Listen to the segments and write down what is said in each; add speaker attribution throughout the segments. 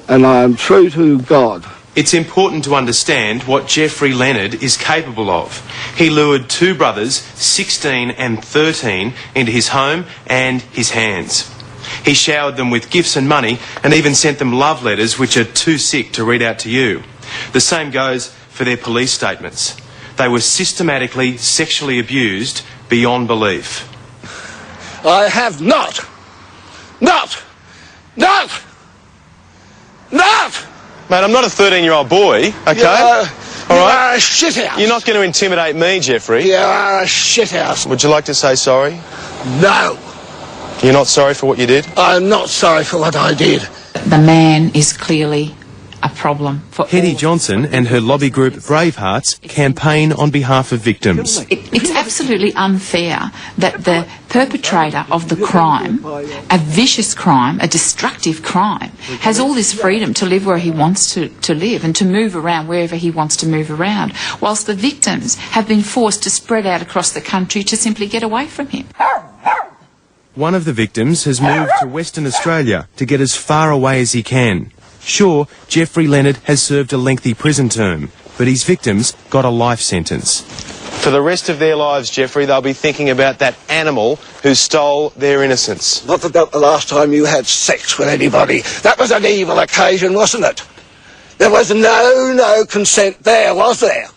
Speaker 1: and I am true to God.
Speaker 2: It's important to understand what Jeffrey Leonard is capable of. He lured two brothers, 16 and 13, into his home and his hands. He showered them with gifts and money and even sent them love letters which are too sick to read out to you. The same goes for their police statements. They were systematically sexually abused beyond belief.
Speaker 1: I have not.
Speaker 2: Mate, I'm not a 13-year-old boy, okay?
Speaker 1: You
Speaker 2: All right?
Speaker 1: are a shithouse.
Speaker 2: You're not going to intimidate me, Jeffrey.
Speaker 1: You are a shithouse.
Speaker 2: Would you like to say sorry?
Speaker 1: No.
Speaker 2: You're not sorry for what you did?
Speaker 1: I'm not sorry for what I did.
Speaker 3: The man is clearly a problem for
Speaker 2: Hetty
Speaker 3: all.
Speaker 2: Johnson and her lobby group Bravehearts campaign on behalf of victims.
Speaker 3: It's absolutely unfair that the perpetrator of the crime, a vicious crime, a destructive crime, has all this freedom to live where he wants to live and to move around wherever he wants to move around, whilst the victims have been forced to spread out across the country to simply get away from him.
Speaker 2: One of the victims has moved to Western Australia to get as far away as he can. Sure, Jeffrey Leonard has served a lengthy prison term, but his victims got a life sentence. For the rest of their lives, Jeffrey, they'll be thinking about that animal who stole their innocence.
Speaker 1: Not about the last time you had sex with anybody. That was an evil occasion, wasn't it? There was no consent there, was there?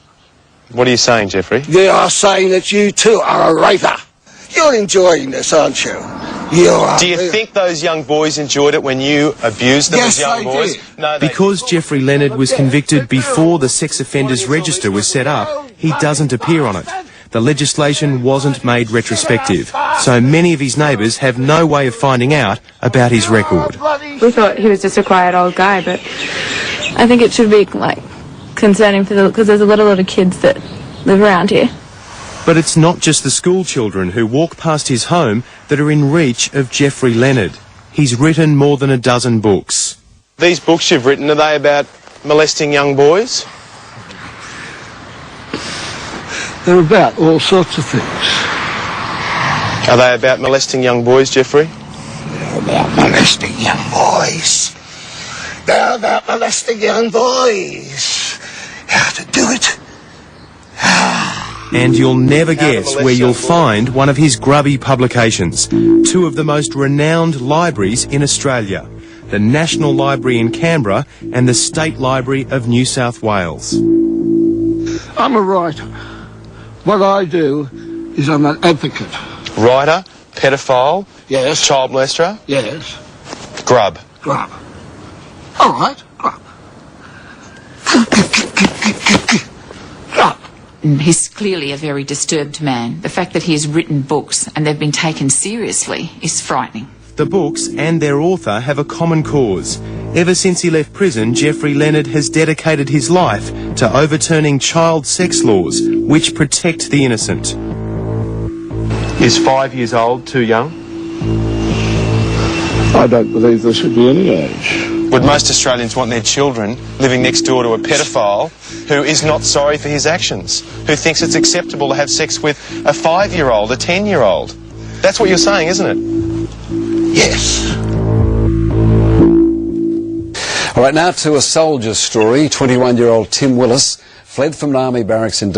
Speaker 2: What are you saying, Jeffrey?
Speaker 1: You are saying that you too are a raper. You're enjoying this, aren't you? You are.
Speaker 2: Do you think those young boys enjoyed it when you abused them as young boys?
Speaker 1: Did.
Speaker 2: No, because Jeffrey Leonard was convicted before the sex offenders register was set up, he doesn't appear on it. The legislation wasn't made retrospective, so many of his neighbours have no way of finding out about his record.
Speaker 4: We thought he was just a quiet old guy, but I think it should be, like, concerning because there's a lot of kids that live around here.
Speaker 2: But it's not just the school children who walk past his home that are in reach of Jeffrey Leonard. He's written more than a dozen books. These books you've written, are they about molesting young boys?
Speaker 1: They're about all sorts of things.
Speaker 2: Are they about molesting young boys, Jeffrey?
Speaker 1: They're about molesting young boys. They're about molesting young boys. How to do it.
Speaker 2: And you'll never guess where you'll find one of his grubby publications. Two of the most renowned libraries in Australia, the National Library in Canberra and the State Library of New South Wales.
Speaker 1: I'm a writer. What I do is I'm an advocate.
Speaker 2: Writer, pedophile,
Speaker 1: Yes.
Speaker 2: child molester,
Speaker 1: Yes.
Speaker 2: grub.
Speaker 1: Grub. All right, grub. Grub.
Speaker 3: He's clearly a very disturbed man. The fact that he has written books and they've been taken seriously is frightening.
Speaker 2: The books and their author have a common cause. Ever since he left prison, Jeffrey Leonard has dedicated his life to overturning child sex laws, which protect the innocent. Is 5 years old too young?
Speaker 1: I don't believe there should be any age.
Speaker 2: Would most Australians want their children living next door to a pedophile who is not sorry for his actions, who thinks it's acceptable to have sex with a 5-year-old, a 10-year-old? That's what you're saying, isn't it?
Speaker 1: Yes.
Speaker 5: All right, now to a soldier's story. 21-year-old Tim Willis fled from an army barracks in